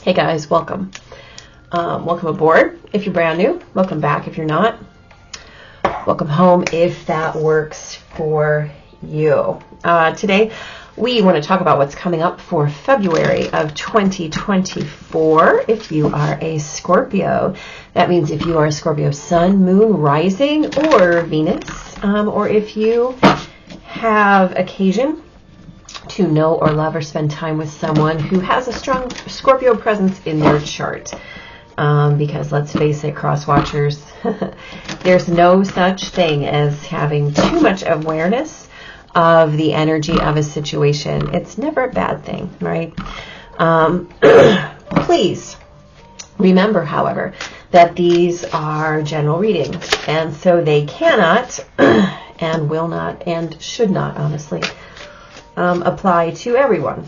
Hey guys, welcome. Welcome aboard if you're brand new. Welcome back if you're not. Welcome home if that works for you. Today we want to talk about what's coming up for February of 2024. If you are a Scorpio, that means if you are a Scorpio sun, moon, rising, or Venus, or if you have occasion to know or love or spend time with someone who has a strong Scorpio presence in their chart. Because let's face it, cross watchers, there's no such thing as having too much awareness of the energy of a situation. It's never a bad thing, right? Please remember, however, that these are general readings, and so they cannot and will not and should not, honestly, apply to everyone.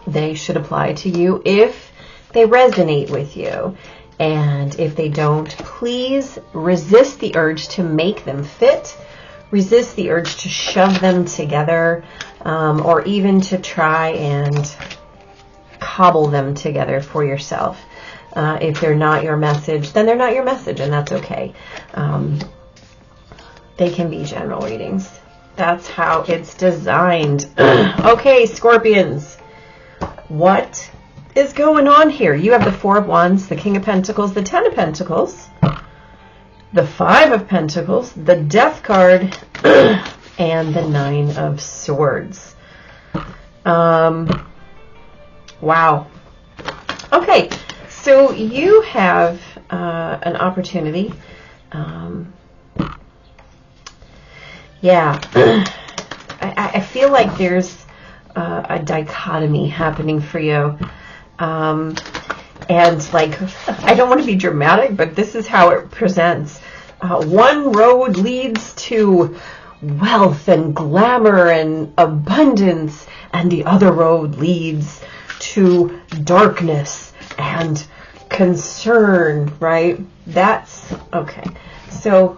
They should apply to you if they resonate with you. And if they don't, please resist the urge to make them fit. Resist the urge to shove them together, or even to try and cobble them together for yourself. If they're not your message, then they're not your message, and that's okay. They can be general readings. That's how it's designed. Okay, Scorpions, what is going on here? You have the Four of Wands, the King of Pentacles, the Ten of Pentacles, the Five of Pentacles, the Death card, and the Nine of Swords. Wow. Okay, so you have an opportunity. Yeah, I feel like there's a dichotomy happening for you. And like, I don't want to be dramatic, but this is how it presents. One road leads to wealth and glamour and abundance, and the other road leads to darkness and concern, right? That's okay. So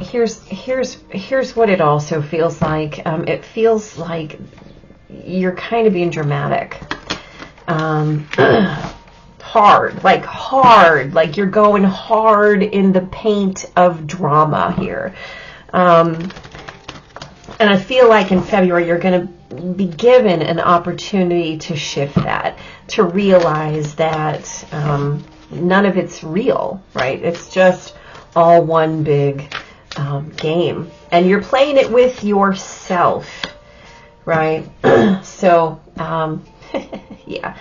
here's what it also feels like. It feels like you're kind of being dramatic. Hard, like you're going hard in the paint of drama here. And I feel like in February you're going to be given an opportunity to shift that, to realize that none of it's real, right? It's just all one big game, and you're playing it with yourself, right? So yeah.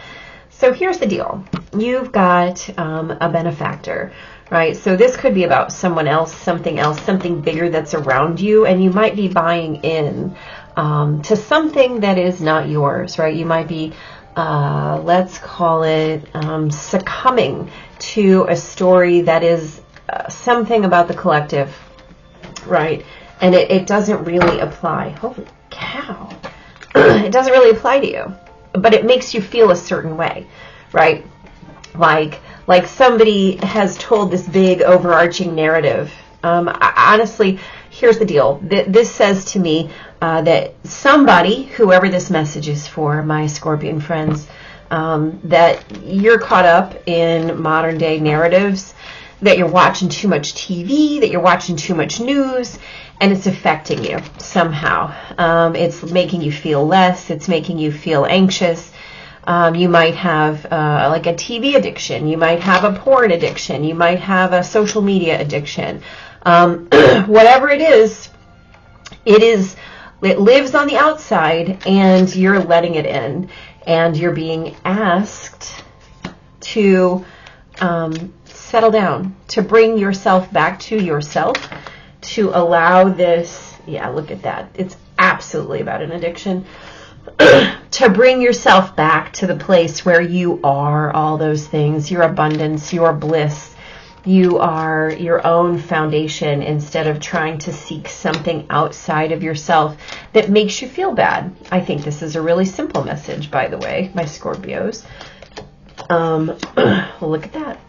So here's the deal. You've got a benefactor, right? So this could be about someone else, something bigger that's around you, and you might be buying in to something that is not yours, right? You might be, let's call it, succumbing to a story that is something about the collective, right? And it doesn't really apply. Holy cow. It doesn't really apply to you, but it makes you feel a certain way, right? Like somebody has told this big overarching narrative. Honestly, here's the deal. This says to me that somebody, whoever this message is for, my Scorpion friends, that you're caught up in modern day narratives, that you're watching too much TV, that you're watching too much news, and it's affecting you somehow. It's making you feel less. It's making you feel anxious. You might have like a TV addiction. You might have a porn addiction. You might have a social media addiction. Whatever it is, it lives on the outside, and you're letting it in, and you're being asked to settle down, to bring yourself back to yourself, to allow this, yeah, look at that. It's absolutely about an addiction. To bring yourself back to the place where you are all those things, your abundance, your bliss. You are your own foundation, instead of trying to seek something outside of yourself that makes you feel bad. I think this is a really simple message, by the way, my Scorpios. Look at that.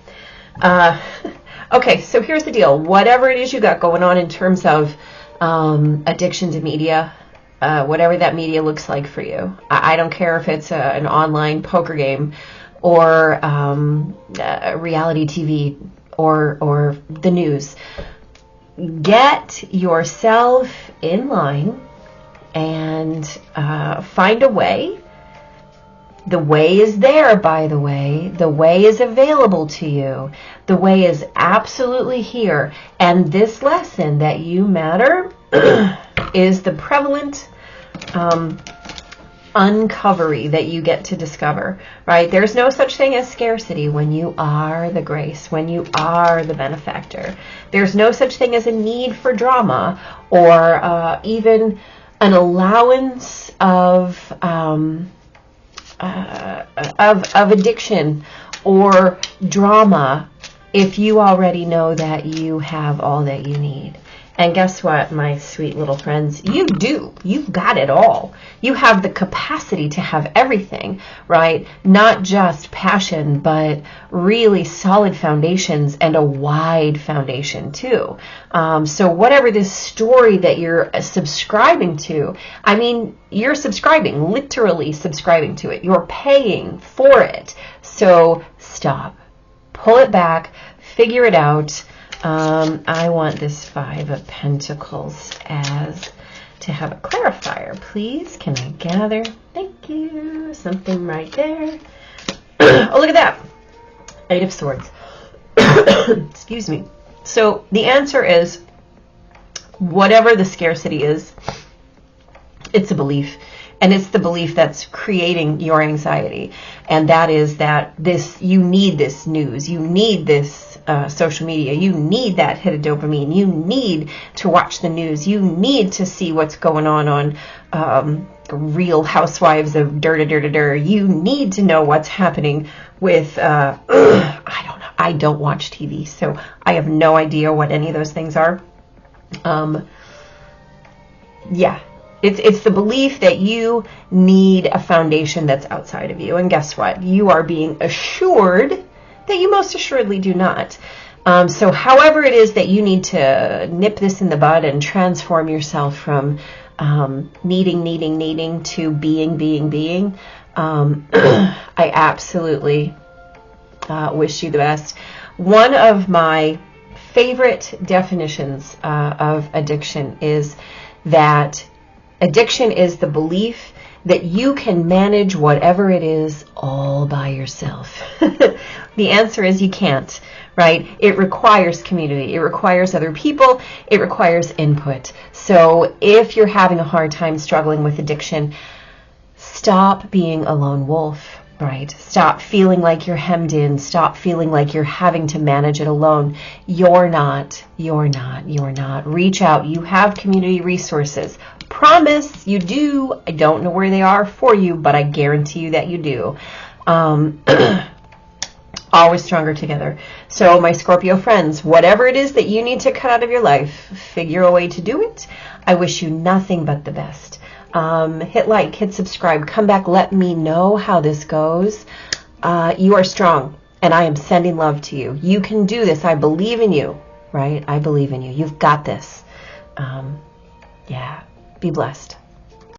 Okay, so here's the deal. Whatever it is you got going on in terms of addiction to media, whatever that media looks like for you. I don't care if it's an online poker game, or reality TV or the news. Get yourself in line and find a way. The way is there, by the way. The way is available to you. The way is absolutely here. And this lesson that you matter is the prevalent uncovery that you get to discover, right? There's no such thing as scarcity when you are the grace, when you are the benefactor. There's no such thing as a need for drama or even an allowance of addiction or drama if you already know that you have all that you need. And guess what, my sweet little friends? You do. You've got it all. You have the capacity to have everything, right? Not just passion, but really solid foundations and a wide foundation too. So whatever this story that you're subscribing to, I mean, you're subscribing, literally subscribing to it. You're paying for it. So stop. Pull it back. Figure it out. I want this 5 of Pentacles as to have a clarifier, please. Can I gather? Thank you. Something right there. Oh, look at that. 8 of Swords. Excuse me. So the answer is, whatever the scarcity is, it's a belief. And it's the belief that's creating your anxiety. And that is that you need this news. You need this social media. You need that hit of dopamine. You need to watch the news. You need to see what's going on Real Housewives of Dur. You need to know what's happening with, I don't know. I don't watch TV, so I have no idea what any of those things are. Yeah. It's the belief that you need a foundation that's outside of you. And guess what? You are being assured that you most assuredly do not. So however it is that you need to nip this in the bud and transform yourself from needing to being, I absolutely wish you the best. One of my favorite definitions of addiction is that addiction is the belief that you can manage whatever it is all by yourself. The answer is you can't, right? It requires community. It requires other people. It requires input. So if you're having a hard time struggling with addiction, stop being a lone wolf, right? Stop feeling like you're hemmed in. Stop feeling like you're having to manage it alone. You're not. Reach out. You have community resources. Promise you do. I don't know where they are for you, but I guarantee you that you do. Always stronger together. So my Scorpio friends, whatever it is that you need to cut out of your life, figure a way to do it. I wish you nothing but the best. Hit like, hit subscribe, come back, let me know how this goes. You are strong, and I am sending love to you. You can do this. I believe in you, right? I believe in you. You've got this. Yeah. Be blessed.